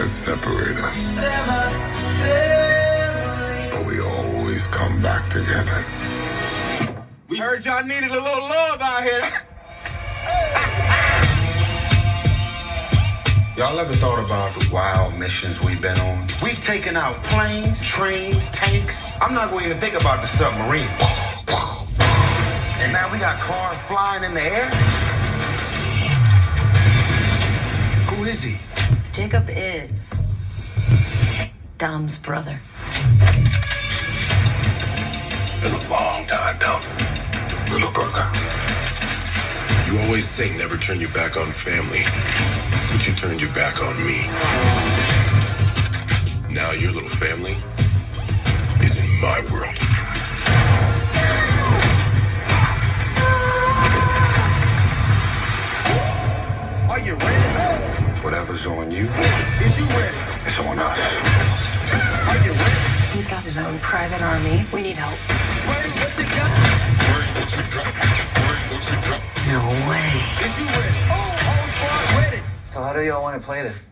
that separate us. But we always come back together. We heard y'all needed a little love out here. Y'all ever thought about the wild missions we've been on? We've taken out planes, trains, tanks. I'm not going to even think about the submarine. And now we got cars flying in the air? Who is he? Jacob is Dom's brother. Been a long time, Dom. Little brother. You always say never turn your back on family, but you turned your back on me. Now your little family is in my world. Are you ready? Whatever's on you, Is you ready? it's on us. Are you ready? He's got his own private army. We need help. Ready? What you got? No way. Is you ready? Whole squad ready. So how do y'all want to play this?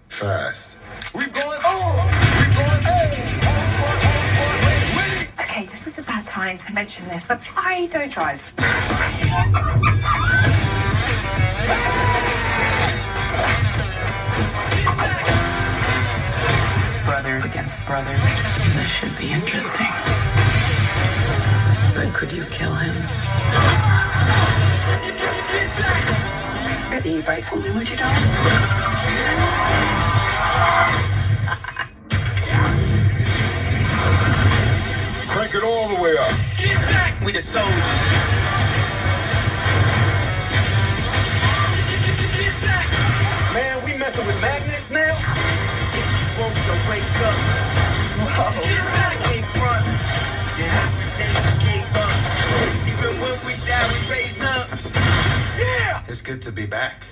Fast. We going on. We going on. Whole squad ready. Okay, this is a bad time to mention this, but I don't drive. Brother against brother. This should be interesting. But could you kill him? Are you brave for me, would you, darling? Crank it all the way up. We the soldiers. Man, we messing with magnets now? Won't you wake up? Whoa. Can't front. Yeah, they gave up. Even when we die, we raise up. Yeah! It's good to be back.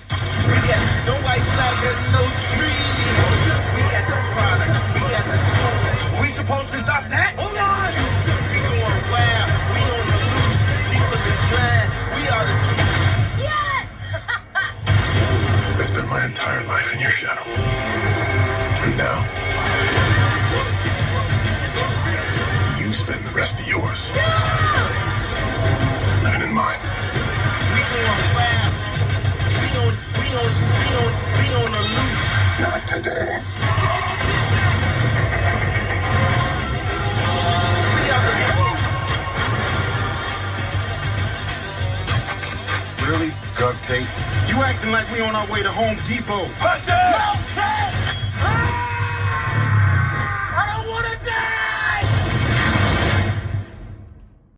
We got no white flag and no tree. We got the product. We got the tools. We supposed to stop that? Hold on! We going wild. We on the loose. We for the grind. We are the truth. I spent my entire life in your shadow. And now, you spend the rest of yours living in mine. We going wild. We on the loose. Not today. We are the truth. Really? Duct tape? You acting like we on our way to Home Depot. Hunter!